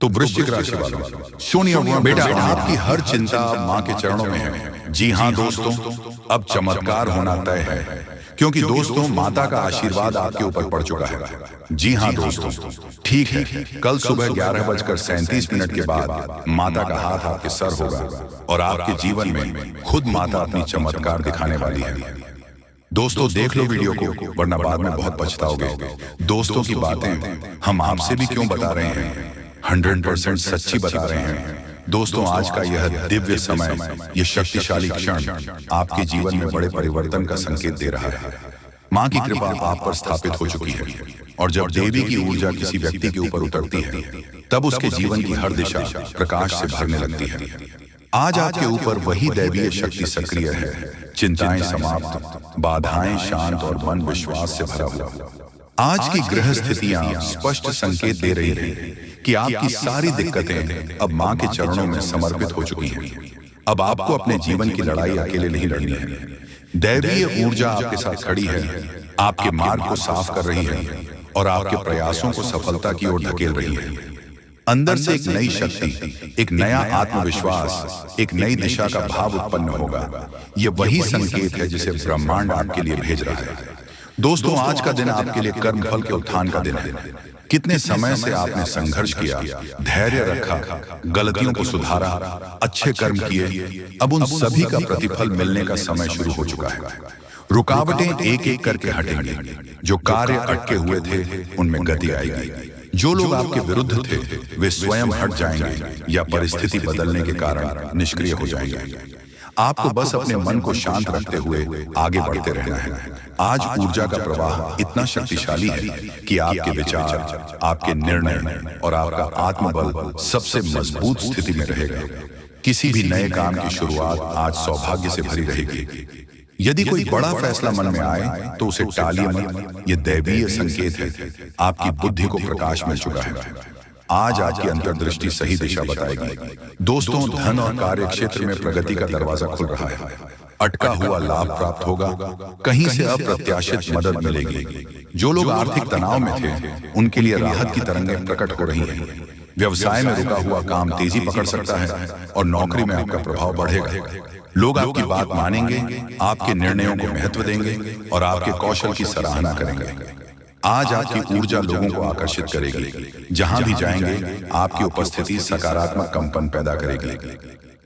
तो वृश्चिक राशि वालों, सुनिए बेटा, आपकी हर चिंता माँ के चरणों में है। जी हाँ दोस्तों, अब चमत्कार होना तय है, क्योंकि दोस्तों माता का आशीर्वाद आपके ऊपर पड़ चुका है। जी हाँ दोस्तों, ठीक है, कल सुबह 11:37 के बाद माता का हाथ आपके सर होगा और आपके जीवन में खुद माता अपनी चमत्कार दिखाने वाली है। दोस्तों देख लो वीडियो को, वरना बाद में बहुत पछताओगे। दोस्तों की बातें हम आपसे भी क्यों बता रहे हैं, 100% सच्ची बता रहे हैं। दोस्तों आज का यह दिव्य समय, यह शक्तिशाली क्षण आपके जीवन में बड़े परिवर्तन का संकेत दे रहा है। माँ की कृपा आप पर स्थापित हो चुकी है, और जब देवी की ऊर्जा किसी व्यक्ति के ऊपर उतरती है, तब उसके जीवन की हर दिशा प्रकाश से भरने लगती है। आज आपके ऊपर वही दैवीय शक्ति सक्रिय है, चिंताएं समाप्त, बाधाएं शांत और मन विश्वास से भरा हुआ। आज की ग्रह स्थितियां स्पष्ट संकेत दे रही हैं कि आपकी सारी दिक्कतें अब मां के चरणों में समर्पित हो चुकी हैं। अब आपको अपने जीवन की लड़ाई अकेले नहीं लड़नी है। दैवीय ऊर्जा आपके साथ खड़ी है, आपके मार्ग को साफ कर रही है और आपके प्रयासों को सफलता की ओर धकेल रही है। अंदर से एक नई शक्ति, एक नया आत्मविश्वास, एक नई दिशा का भाव उत्पन्न होगा। यह वही संकेत है जिसे ब्रह्मांड आपके लिए भेज रहा है। दोस्तों आज का दिन आपके लिए कर्मफल के उत्थान का दिन है। कितने समय से आपने संघर्ष किया, धैर्य रखा, गलतियों को सुधारा, अच्छे कर्म किए, अब उन सभी का प्रतिफल मिलने का समय शुरू हो चुका है। रुकावटें एक एक करके हटेंगी, जो कार्य अटके हुए थे उनमें गति आएगी। जो लोग आपके विरुद्ध थे वे स्वयं हट जाएंगे या परिस्थिति बदलने के कारण निष्क्रिय हो जाएंगे। आपको बस अपने मन को शांत रखते हुए आगे बढ़ते रहना है। आज ऊर्जा का प्रवाह इतना शक्तिशाली है कि आपके विचार, आपके निर्णय और आपका आत्मबल सबसे मजबूत स्थिति में रहेगा। किसी भी नए काम की शुरुआत आज सौभाग्य से भरी रहेगी। यदि कोई बड़ा फैसला मन में आए तो उसे टालिए मत, यह दैवीय संकेत है। आपकी बुद्धि को प्रकाश मिल चुका है। आज आपकी अंतर्दृष्टि सही दिशा बताएगी। दोस्तों धन और कार्य क्षेत्र में प्रगति का दरवाजा खुल रहा है। अटका हुआ लाभ प्राप्त होगा, कहीं से अप्रत्याशित मदद मिलेगी। जो लोग आर्थिक तनाव में थे उनके लिए राहत की तरंगें प्रकट हो रही हैं। व्यवसाय में रुका हुआ काम तेजी पकड़ सकता है और नौकरी में आपका प्रभाव बढ़ेगा। लोग आपकी बात मानेंगे, आपके निर्णयों को महत्व देंगे और आपके कौशल की सराहना करेंगे। आज आपकी ऊर्जा लोगों को आकर्षित करेगी। जहां भी जाएंगे आपकी उपस्थिति सकारात्मक कंपन पैदा करेगी।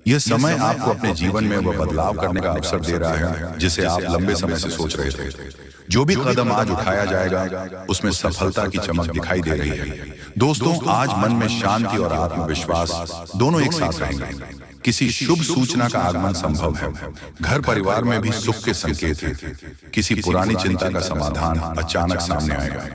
यह समय आपको अपने जीवन में वह बदलाव करने का अवसर दे रहा है जिसे आप लंबे समय से सोच रहे थे। जो भी कदम आज उठाया जाएगा उसमें सफलता की चमक दिखाई दे रही है। दोस्तों आज मन में शांति और आत्मविश्वास दोनों एक साथ रहेंगे। किसी शुभ सूचना का आगमन संभव है। घर परिवार में भी सुख के संकेत हैं। किसी पुरानी चिंता का समाधान अचानक सामने आएगा।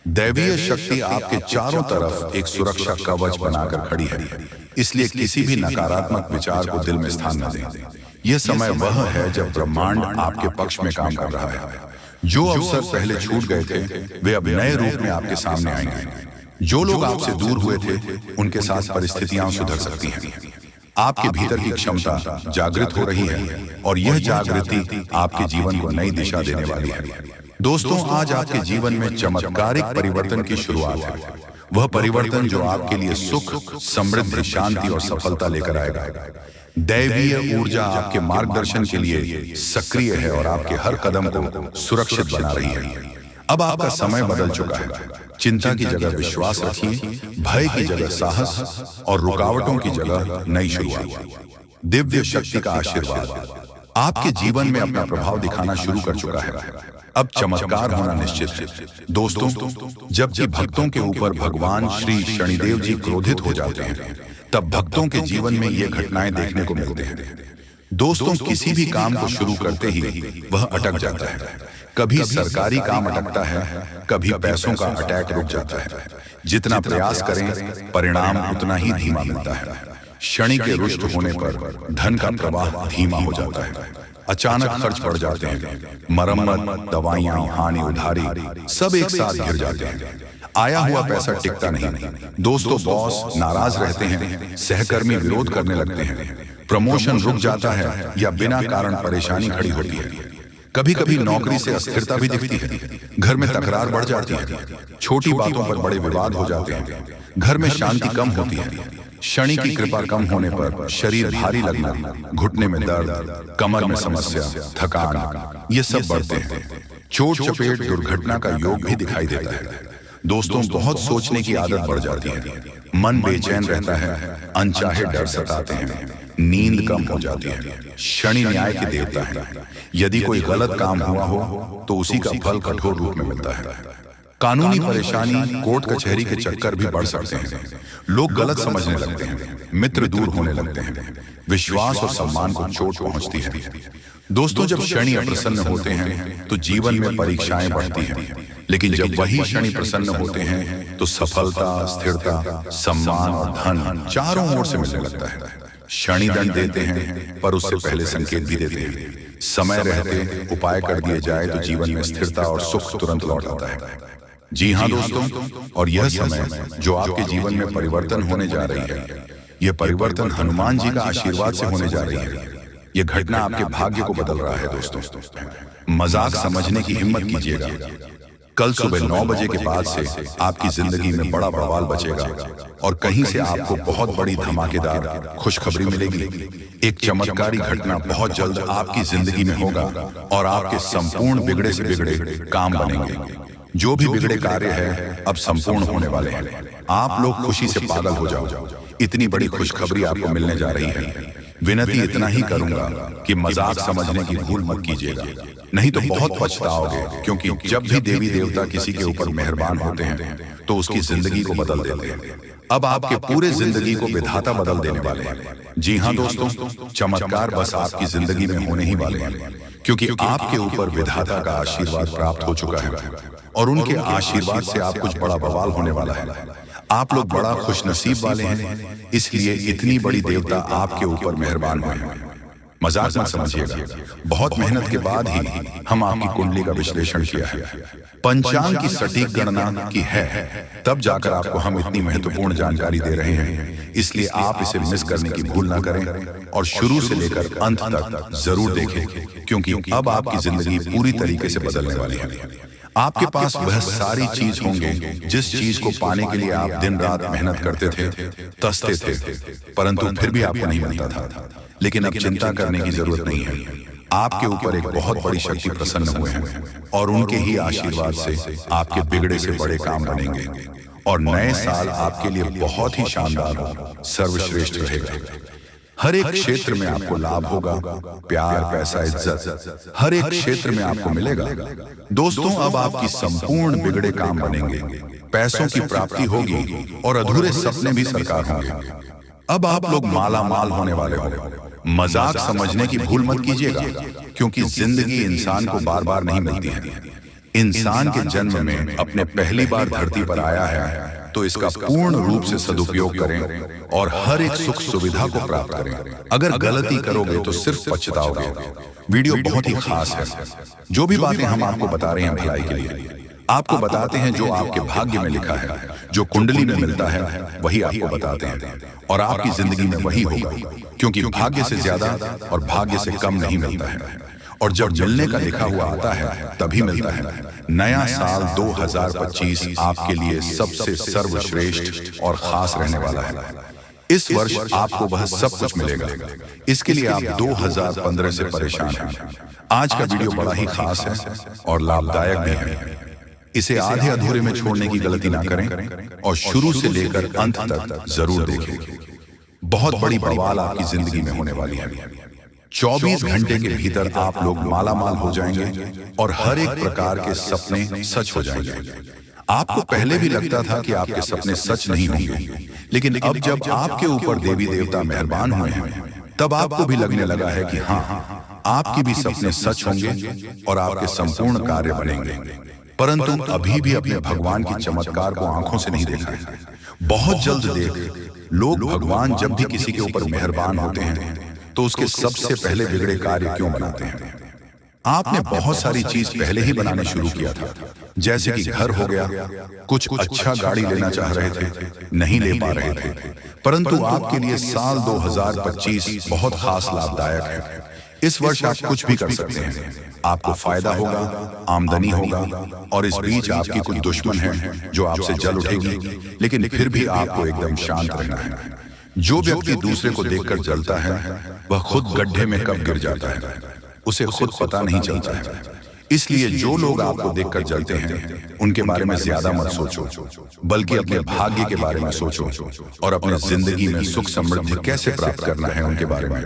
दैवीय शक्ति आपके चारों तरफ एक सुरक्षा कवच बनाकर खड़ी है, इसलिए किसी भी नकारात्मक विचार को दिल में स्थान न दें। यह समय वह है जब ब्रह्मांड आपके पक्ष में काम कर रहा है। जो अवसर पहले छूट गए थे वे अब नए रूप में आपके सामने आएंगे। जो लोग आपसे दूर हुए थे उनके साथ परिस्थितियां सुधर सकती हैं। आपके भीतर की क्षमता जागृत हो रही है और यह जागृति आपके जीवन को नई दिशा देने वाली है। दोस्तों आज आपके जीवन में चमत्कारिक परिवर्तन की शुरुआत है। वह परिवर्तन जो आपके लिए सुख, समृद्धि, शांति और सफलता लेकर आएगा। दैवीय ऊर्जा आपके मार्गदर्शन के लिए सक्रिय है और आपके हर कदम को सुरक्षित बना रही है। अब आपका समय बदल चुका है। चिंता की जगह विश्वास रखिए, भय की जगह साहस और रुकावटों की जगह नई शुरुआत। दिव्य शक्ति का आशीर्वाद आपके जीवन में अपना प्रभाव दिखाना शुरू कर चुका है। अब चमत्कार होना निश्चित है। दोस्तों जब भी भक्तों के ऊपर भगवान श्री शनिदेव जी क्रोधित हो जाते हैं तब भक्तों के जीवन में ये घटनाएं देखने को मिलते हैं। दोस्तों किसी भी काम को शुरू करते ही वह अटक जाता है। कभी सरकारी काम अटकता है, कभी पैसों का अटैक रुक जाता है। जितना प्रयास करें परिणाम उतना ही धीमा मिलता है। शनि के रुष्ट होने पर धन का प्रवाह धीमा हो जाता है। अचानक खर्च बढ़ जाते हैं। मरम्मत, दवाइयां, हानि, उधारी सब एक साथ गिर जाते हैं। आया हुआ पैसा टिकता नहीं। दोस्तों बॉस नाराज रहते हैं, सहकर्मी विरोध करने लगते हैं, प्रमोशन रुक जाता है या बिना कारण परेशानी खड़ी होती है। कभी कभी नौकरी से अस्थिरता भी दिखती है। घर में तकरार बढ़ जाती है। छोटी बातों पर बड़े विवाद हो जाते हैं। घर में शांति कम होती है, शनि की कृपा कम होने पर शरीर भारी लगना, घुटने में दर्द, कमर में समस्या, थकान, ये सब बढ़ते हैं। चोट चपेट दुर्घटना का योग भी दिखाई देता है। दोस्तों, बहुत सोचने की आदत बढ़ जाती है, मन बेचैन रहता है, अनचाहे डर सताते हैं, नींद कम हो जाती है। शनि न्याय के देवता है। यदि कोई गलत काम हुआ हो तो उसी का फल कठोर रूप में मिलता है। कानूनी परेशानी, कोर्ट कचहरी के चक्कर भी बढ़ सकते हैं। लोग गलत समझने लगते हैं, मित्र दूर होने लगते हैं, विश्वास और सम्मान को चोट पहुंचती है। दोस्तों, जब शनि अप्रसन्न होते हैं तो जीवन में परीक्षाएं बढ़ती हैं, लेकिन जब वही शनि प्रसन्न होते हैं तो सफलता, स्थिरता, सम्मान और धन चारों ओर से मिलने लगता है। शनि दंड देते हैं पर उससे पहले संकेत भी देते हैं। समय रहते उपाय कर दिए जाए तो जीवन में स्थिरता और सुख तुरंत लौट आता है। जी हाँ दोस्तों, और यह समय जो आपके जीवन में परिवर्तन होने जा रही है, यह परिवर्तन हनुमान जी का आशीर्वाद से होने जा रही है। यह घटना आपके भाग्य को बदल रहा है। दोस्तों, मजाक समझने की हिम्मत कीजिएगा। कल सुबह 9 बजे के बाद से आपकी जिंदगी में बड़ा बवाल बचेगा और कहीं से आपको बहुत बड़ी धमाकेदार खुशखबरी मिलेगी। एक चमत्कारी घटना बहुत जल्द आपकी जिंदगी में होगा और आपके संपूर्ण बिगड़े से बिगड़े काम बनेंगे। जो भी बिगड़े कार्य है अब संपूर्ण होने वाले हैं। आप लोग खुशी से पागल हो जाओ। इतनी बड़ी खुशखबरी आपको मिलने जा रही है। विनती इतना ही करूंगा कि मजाक समझने की भूल मत कीजिएगा, नहीं तो बहुत पछताओगे। क्योंकि जब भी देवी देवता किसी के ऊपर मेहरबान होते हैं तो उसकी जिंदगी को बदल देते हैं। अब आपके पूरे जिंदगी को विधाता बदल देने वाले हैं। जी हाँ दोस्तों, चमत्कार बस आपकी जिंदगी में होने ही वाले हैं, क्योंकि आपके ऊपर विधाता का आशीर्वाद प्राप्त हो चुका है और उनके आशीर्वाद से आप कुछ बड़ा बवाल होने वाला है। आप लोग बड़ा खुशनसीब वाले हैं, इसलिए इतनी बड़ी देवता आपके ऊपर मेहरबान हुए हैं। मजाक मत समझिएगा। बहुत मेहनत के बाद ही हम आपकी कुंडली का विश्लेषण किया है, पंचांग की सटीक गणना की है, तब जाकर आपको हम इतनी महत्वपूर्ण जानकारी दे रहे हैं। इसलिए आप इसे मिस करने की भूल ना करें और शुरू से लेकर अंत तक जरूर देखें, क्योंकि अब आपकी जिंदगी पूरी तरीके से बदलने वाली है। आपके पास वह सारी चीज होंगे जिस चीज को पाने के लिए आप दिन रात मेहनत करते थे, तसते थे, परंतु फिर भी आपको नहीं मिलता था। लेकिन अब चिंता करने की जरूरत नहीं है। आपके ऊपर एक बहुत बड़ी शक्ति प्रसन्न हुए हैं और उनके ही आशीर्वाद से आपके बिगड़े से बड़े काम बनेंगे और नए साल आपके लिए बहुत ही शानदार हो, सर्वश्रेष्ठ रहेगा। हर एक क्षेत्र में आपको लाभ होगा, प्यार, पैसा, इज्जत हर एक क्षेत्र में आपको मिलेगा। दोस्तों, अब आपकी संपूर्ण बिगड़े काम बनेंगे, पैसों की प्राप्ति होगी और अधूरे सपने भी साकार होंगे। अब आप लोग माला माल होने वाले हो। मजाक समझने की भूल मत कीजिएगा, क्योंकि जिंदगी इंसान को बार बार नहीं मिलती है। इंसान के जन्म में अपने पहली बार धरती पर आया है तो इसका पूर्ण रूप से सदुपयोग करें और हर एक सुख सुविधा को प्राप्त करें। अगर गलती करोगे तो सिर्फ पछताओगे। वीडियो बहुत ही खास है। जो भी बातें हम आपको बता रहे हैं भलाई के लिए, आपको बताते हैं जो आपके भाग्य में लिखा है, जो कुंडली में मिलता है वही आपको बताते हैं और आपकी जिंदगी में वही होगा, क्योंकि भाग्य से ज्यादा और भाग्य से कम नहीं मिलता है। और जब मिलने का लिखा हुआ आता है तभी मिलता है। नया साल 2025 आपके लिए सबसे सर्वश्रेष्ठ और खास रहने वाला है। इस वर्ष आपको वह सब कुछ मिलेगा। इसके लिए आप 2015 से परेशान हैं। आज का वीडियो बड़ा ही खास है और लाभदायक भी है। इसे आधे अधूरे में छोड़ने की गलती ना करें और शुरू से लेकर अंत तक जरूर देखें। बहुत बड़ी बवाल आपकी जिंदगी में होने वाली है। 24 घंटे के भीतर आप लोग माला माल हो जाएंगे और हर एक प्रकार के सपने सच हो जाएंगे। आपको पहले भी लगता था कि आपके सपने सच नहीं होंगे, लेकिन अब जब आपके ऊपर देवी देवता मेहरबान हुए हैं तब आपको भी लगने लगा है कि हाँ, आपके भी सपने सच होंगे और आपके संपूर्ण कार्य बनेंगे। परंतु अभी भी अपने भगवान की चमत्कार को आंखों से नहीं देखा है। बहुत जल्द देख। लोग भगवान जब भी किसी के ऊपर मेहरबान होते हैं तो उसके सबसे पहले बिगड़े कार्य क्यों बनाते हैं? आपने बहुत सारी चीज पहले ही बनाने शुरू किया था, जैसे कि घर हो गया, कुछ अच्छा गाड़ी लेना चाह रहे थे, नहीं ले पा रहे थे। परंतु आपके लिए साल 2025 बहुत खास लाभदायक है। इस वर्ष आप कुछ भी कर सकते हैं, आपको फायदा होगा, आमदनी होगा, और इस बीच आपकी कुछ दुश्मन हैं जो आपसे जल उठेगी, लेकिन फिर भी आपको एकदम शांत रहना है। जो व्यक्ति दूसरे को देखकर जलता है वह खुद गड्ढे में कब गिर जाता है उसे खुद पता नहीं चलता है। इसलिए जो लोग आपको देखकर जलते हैं उनके बारे में ज्यादा मत सोचो, बल्कि अपने भाग्य के बारे में सोचो और अपने जिंदगी में सुख समृद्धि कैसे प्राप्त करना है उनके बारे में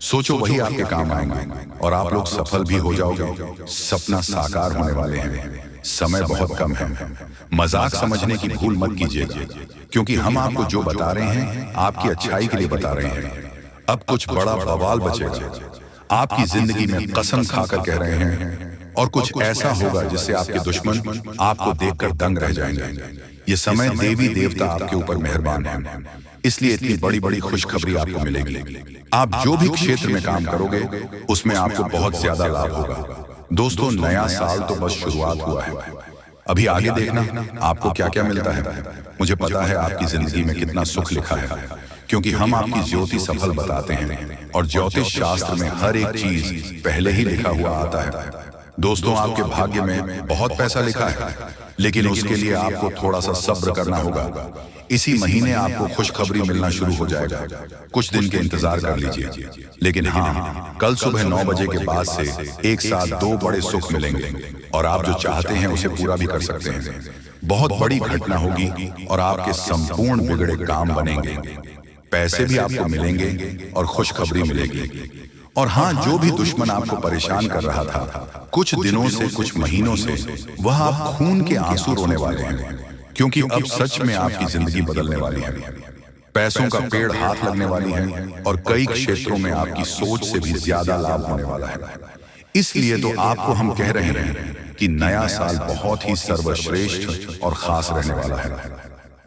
सोचो। वही आपके काम आएंगे और आप लोग सफल भी हो जाओगे। सपना साकार होने वाले हैं, समय बहुत कम है। मजाक समझने की भूल मत कीजिएगा, क्योंकि हम आपको जो बता रहे हैं आपकी अच्छाई के लिए बता रहे हैं। अब कुछ बड़ा बवाल बचेगा, आपकी जिंदगी में कसम खाकर कह रहे हैं, और कुछ ऐसा होगा जिससे आपके दुश्मन आपको देखकर दंग रह जाएंगे। ये समय देवी देवता आपके ऊपर मेहरबान है, इसलिए इतनी बड़ी बड़ी खुशखबरी आपको मिलेगी। आप जो भी क्षेत्र में काम करोगे उसमें आपको बहुत ज्यादा लाभ होगा। दोस्तों, नया साल तो बस शुरुआत हुआ है, अभी आगे देखना आपको क्या क्या मिलता है। मुझे पता है आपकी जिंदगी में कितना सुख लिखा है, क्योंकि हम आपकी ज्योति सफल बताते हैं और ज्योतिष शास्त्र में हर एक चीज पहले ही लिखा हुआ आता है। दोस्तों, आपके भाग्य में बहुत पैसा लिखा है, लेकिन उसके लिए आपको थोड़ा सा सब्र करना होगा। इसी महीने आपको खुशखबरी मिलना शुरू हो जाएगा, कुछ दिन के इंतजार कर लीजिए। लेकिन हाँ, कल सुबह 9 बजे के बाद से एक साथ 2 बड़े सुख मिलेंगे और आप जो चाहते हैं उसे पूरा भी कर सकते हैं। बहुत बड़ी घटना होगी और आपके संपूर्ण बिगड़े काम बनेंगे, पैसे भी आपको मिलेंगे और खुशखबरी मिलेगी। और हाँ, जो भी दुश्मन आपको परेशान कर रहा था कुछ दिनों से, कुछ महीनों से, वह आप खून के आंसू रोने वाले हैं, क्योंकि अब सच में आपकी जिंदगी बदलने वाली है। पैसों का पेड़ हाथ लगने वाली है और कई क्षेत्रों में आपकी सोच से भी ज्यादा लाभ होने वाला है। इसलिए तो आपको हम कह रहे हैं कि नया साल बहुत ही सर्वश्रेष्ठ और खास रहने वाला है।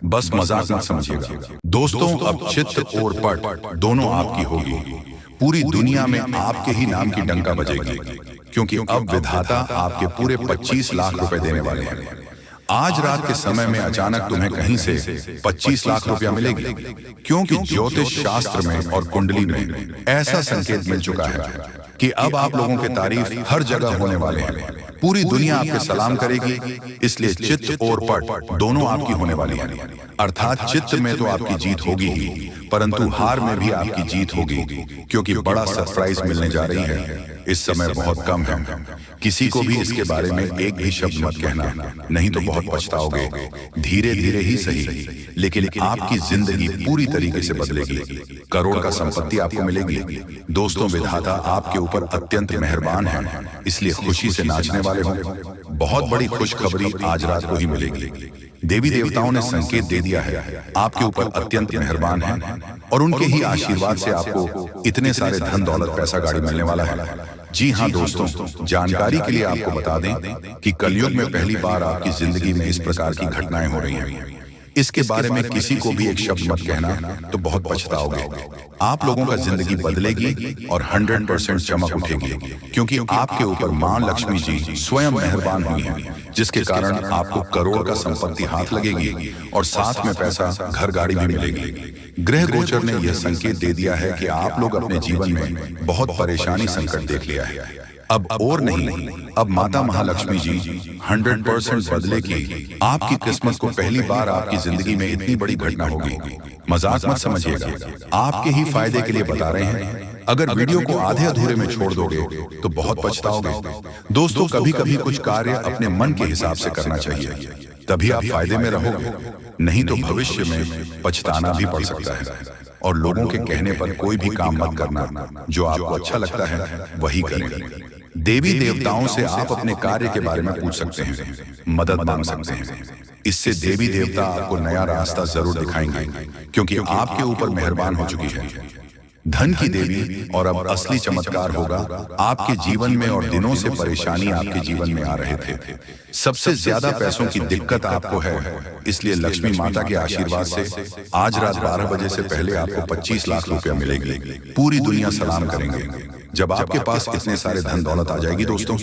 बस मजाक मत समझिएगा। दोस्तों, अब चित्र और पट दोनों आपकी होगी। पूरी दुनिया में आपके ही नाम की डंका बजेगी, क्योंकि अब विधाता आपके पूरे 25 लाख रुपए देने वाले हैं। आज रात के समय में अचानक तुम्हें कहीं से 25 लाख रुपया मिलेगी, क्योंकि ज्योतिष शास्त्र में और कुंडली में ऐसा संकेत मिल चुका है कि अब आप लोगों की तारीफ हर जगह होने वाले हैं। पूरी दुनिया आपके सलाम करेगी, इसलिए चित्त और पट दोनों आपकी होने वाली है। अर्थात चित्त में तो आपकी जीत होगी ही, परंतु हार में भी आपकी जीत होगी, क्योंकि बड़ा सरप्राइज मिलने जा रही है। इस समय बहुत कम है, किसी को भी इसके बारे में एक भी शब्द मत कहना, नहीं तो बहुत पछताओगे। धीरे धीरे ही सही, लेकिन आपकी जिंदगी पूरी तरीके से बदलेगी। करोड़ का संपत्ति आपको मिलेगी। दोस्तों, विधाता आपके ऊपर अत्यंत मेहरबान है, इसलिए खुशी से नाचने वाले हो। बहुत बड़ी खुशखबरी आज रात को ही मिलेगी। देवी देवताओं ने संकेत दे दिया है, आपके ऊपर अत्यंत मेहरबान है और उनके ही आशीर्वाद से आपको इतने सारे धन दौलत पैसा गाड़ी मिलने वाला है। जी हाँ दोस्तों, जानकारी के लिए आपको बता दें कि कलयुग में पहली बार आपकी जिंदगी में इस प्रकार की घटनाएं हो रही हैं। इसके बारे में किसी को भी एक शब्द मत कहना, तो बहुत पछताओगे। आप लोगों का जिंदगी बदलेगी और 100% चमक उठेगी, क्योंकि आपके ऊपर मां लक्ष्मी जी स्वयं मेहरबान हुई हैं, जिसके कारण आपको करोड़ का संपत्ति हाथ लगेगी और साथ में पैसा, घर गाड़ी भी मिलेगी। ग्रह गोचर ने यह संकेत दे दिया है कि आप लोग अपने जीवन में बहुत परेशानी संकट देख लिया है। अब और नहीं, अब माता महालक्ष्मी जी 100% बदलेगी। आपकी किस्मत को पहली बार आपकी जिंदगी में इतनी बड़ी घटना होगी। मजाक मत समझिएगा, आपके ही फायदे के लिए बता रहे हैं। अगर वीडियो को आधे अधूरे में छोड़ दोगे तो बहुत पछताओगे। दोस्तों, कभी कभी कुछ कार्य अपने मन के हिसाब से करना चाहिए, तभी आप फायदे में रहोगे, नहीं तो भविष्य में पछताना भी पड़ सकता है। और लोगों के कहने पर कोई भी काम मत करना, जो आपको अच्छा लगता है वही करें। देवी देवताओं से आप अपने कार्य के बारे में पूछ सकते हैं, मदद मांग सकते हैं। इससे देवी देवता आपको नया रास्ता जरूर दिखाएंगे, क्योंकि आपके ऊपर मेहरबान हो चुकी है। धन की देवी, और अब असली चमत्कार होगा। आपके जीवन में और दिनों से परेशानी आपके जीवन में आ रहे थे, सबसे ज्यादा पैसों की दिक्कत आपको है, इसलिए लक्ष्मी माता के आशीर्वाद से आज रात 12 बजे से पहले आपको 25 लाख रुपया मिलेंगे। पूरी दुनिया सलाम करेंगे। जब आपके पास इतने सारे धन दौलत आ जाएगी दोस्तों,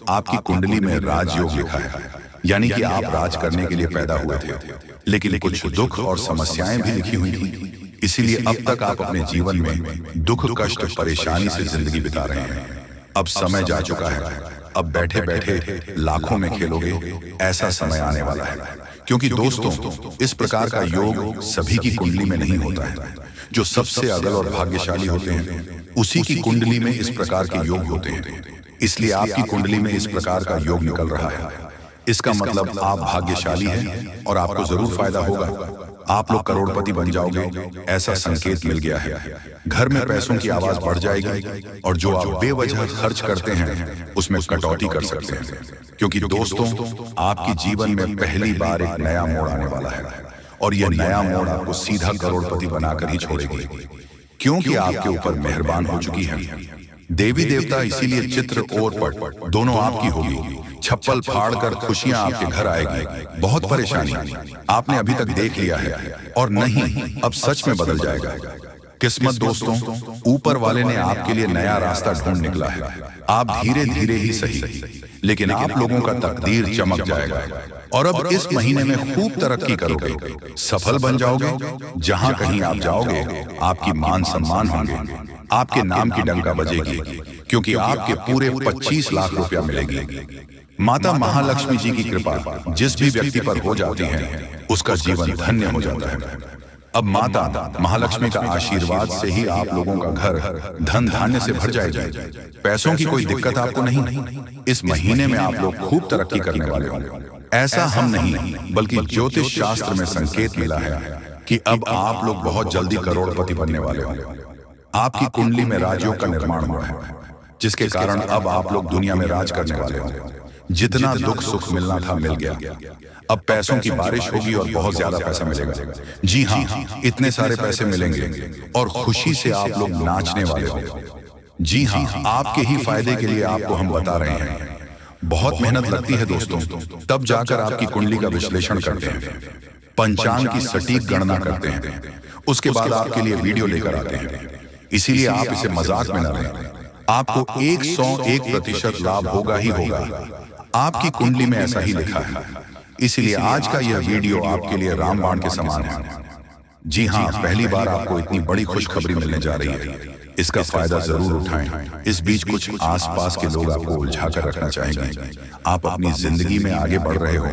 आपकी कुंडली में राजयोग लिखा है, यानी कि आप राज करने के लिए पैदा हुए थे, लेकिन कुछ दुख और समस्याएं भी लिखी हुई थी। इसीलिए अब तक आप अपने जीवन में दुख कष्ट परेशानी से जिंदगी बिता रहे हैं। अब समय जा चुका है, अब बैठे बैठे लाखों में खेलोगे, ऐसा समय आने वाला है। क्योंकि दोस्तों, इस प्रकार का योग सभी की कुंडली में नहीं होता है। जो सबसे अगल और भाग्यशाली होते हैं, उसी की कुंडली में इस प्रकार के योग होते हैं। इसलिए आपकी कुंडली में इस प्रकार का योग निकल रहा है। इसका मतलब आप भाग्यशाली हैं और आपको जरूर फायदा होगा। आप लोग करोड़पति बन जाओगे, ऐसा संकेत मिल गया है। घर में पैसों की आवाज बढ़ जाएगी और जो आप बेवजह खर्च करते हैं उसमें कटौती कर सकते हैं। क्योंकि दोस्तों, आपके जीवन में पहली बार एक नया मोड़ आने वाला है और यह नया मोड़ आपको सीधा करोड़पति बनाकर ही छोड़ेगी, क्योंकि आपके ऊपर मेहरबान हो चुकी है देवी देवता। इसीलिए चित्र और पट दोनों आपकी होगी। छप्पल फाड़कर खुशियां आपके घर आएगी। बहुत परेशानी आपने अभी तक देख लिया है और नहीं, अब सच में बदल जाएगा। किस्मत दोस्तों, ऊपर वाले ने आपके लिए नया रास्ता ढूंढ निकला है। आप धीरे धीरे ही सही, लेकिन आप लोगों का तकदीर चमक जाएगा और अब इस महीने में खूब तरक्की करोगे, सफल बन जाओगे। जहां कहीं आप जाओगे, आपकी मान सम्मान होंगे, आपके नाम की डंका बजेगी, क्योंकि आपके पूरे 25 लाख रुपया मिलेगी। माता महालक्ष्मी जी की कृपा जिस भी व्यक्ति पर हो जाती है, उसका जीवन धन्य हो जाता है। अब माता महालक्ष्मी का आशीर्वाद से ही आप लोगों का घर धन धान्य से भर जाएगा। पैसों की कोई दिक्कत आपको नहीं। इस महीने में आप लोग खूब तरक्की करने वाले होंगे। ऐसा हम नहीं, बल्कि ज्योतिष शास्त्र में संकेत मिला है कि अब आप लोग बहुत जल्दी करोड़पति बनने वाले होंगे। आपकी कुंडली में राजयोग का निर्माण हुआ है, जिसके कारण अब आप लोग दुनिया में राज करने वाले होंगे। जितना दुख सुख मिलना था मिल गया। अब पैसों की बारिश होगी और बहुत ज्यादा पैसा मिलेगा। जी हाँ, इतने सारे पैसे मिलेंगे और खुशी से आप लोग नाचने वाले होंगे। जी हाँ, आपके ही फायदे के लिए आपको हम बता रहे हैं। बहुत मेहनत लगती है दोस्तों, तब जाकर आपकी कुंडली का विश्लेषण करते हैं, पंचांग की सटीक गणना करते हैं, उसके बाद आपके लिए वीडियो लेकर आते हैं। इसीलिए आप इसे मजाक में न लें। आपको 101% लाभ होगा ही होगा। आपकी कुंडली में ऐसा ही लिखा है। इसलिए आज का यह वीडियो आपके लिए रामबाण के समान है। जी हाँ, पहली बार आपको इतनी बड़ी खुशखबरी मिलने जा रही है। इसका फायदा जरूर उठाएं। इस बीच कुछ आसपास के लोग आपको उलझा कर रखना चाहेंगे। आप अपनी जिंदगी में आगे बढ़ रहे हो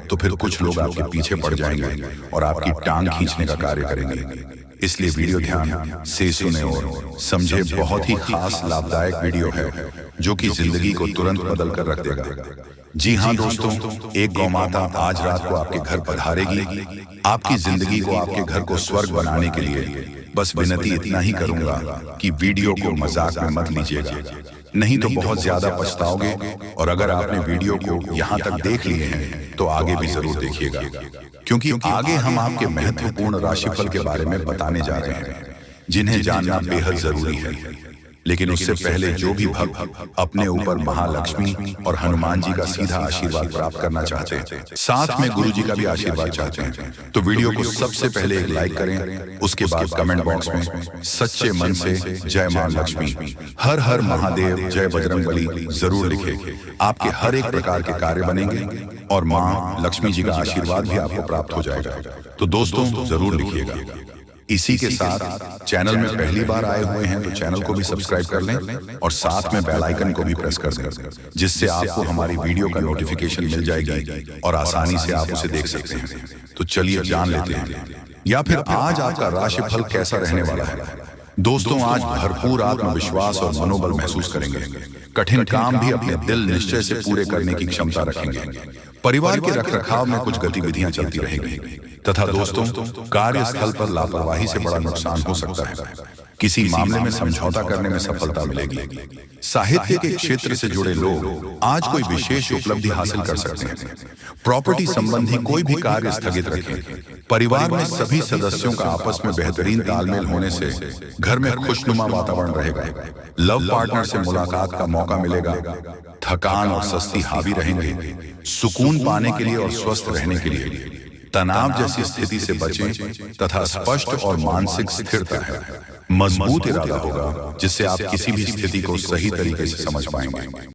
तो फिर कुछ लोग आपके पीछे पड़ जाएंगे और आपकी टांग खींचने का कार्य करेंगे। इसलिए वीडियो ध्यान से सुने और समझे। बहुत ही खास लाभदायक वीडियो है जो कि जिंदगी को तुरंत बदल कर रख देगा। जी हाँ दोस्तों, एक गौ माता आज रात को आपके घर पधारेगी। आपकी जिंदगी को, आपके घर को स्वर्ग बनाने के लिए बस विनती इतना ही करूंगा कि वीडियो को मजाक में मत लीजिएगा, नहीं तो बहुत ज्यादा पछताओगे। और अगर आपने वीडियो को यहाँ तक देख लिए हैं तो आगे भी जरूर देखिएगा, क्योंकि आगे हम आपके महत्वपूर्ण राशिफल के बारे में बताने जा रहे हैं, जिन्हें जानना बेहद जरूरी है। लेकिन उससे पहले जो भी भक्त अपने ऊपर महालक्ष्मी और हनुमान जी का सीधा आशीर्वाद प्राप्त करना चाहते हैं, साथ में गुरु जी का भी आशीर्वाद चाहते हैं, तो वीडियो को सबसे पहले एक लाइक करें। उसके बाद कमेंट बॉक्स में सच्चे मन से जय मां लक्ष्मी, हर हर महादेव, जय बजरंगबली जरूर लिखें। आपके हर एक प्रकार के कार्य बनेंगे और मां लक्ष्मी जी का आशीर्वाद भी आपको प्राप्त हो जाएगा। तो दोस्तों जरूर लिखिएगा। इसी के साथ चैनल में पहली बार आए हुए हैं तो चैनल को भी सब्सक्राइब कर लें और साथ में बेल आइकन को भी प्रेस कर दें, जिससे आपको हमारी वीडियो का नोटिफिकेशन मिल जाएगी और आसानी से आप उसे देख सकते हैं। तो चलिए जान लेते हैं, या फिर आज आपका राशिफल कैसा रहने वाला है। दोस्तों, आज भरपूर आत्मविश्वास और मनोबल महसूस करेंगे। कठिन काम भी अपने दिल निश्चय से पूरे करने की क्षमता रखेंगे। परिवार के रखरखाव में कुछ गतिविधियां चलती रहेंगी तथा दोस्तों, कार्यस्थल पर लापरवाही से बड़ा नुकसान हो सकता है। किसी मामले में समझौता करने में सफलता मिलेगी। साहित्य के क्षेत्र से जुड़े लोग आज कोई विशेष उपलब्धि हासिल कर सकते हैं। प्रॉपर्टी संबंधी कोई भी कार्य स्थगित रखें। परिवार में सभी सदस्यों का आपस में बेहतरीन तालमेल होने से घर में खुशनुमा वातावरण रहेगा। लव पार्टनर से मुलाकात का मौका मिलेगा। थकान और सुस्ती हावी रहेंगे। सुकून पाने के लिए और स्वस्थ रहने के लिए तनाव जैसी स्थिति से बचें तथा स्पष्ट और मानसिक स्थिरता है, मजबूत इरादा होगा, जिससे आप किसी भी स्थिति को सही तरीके से समझ पाएंगे।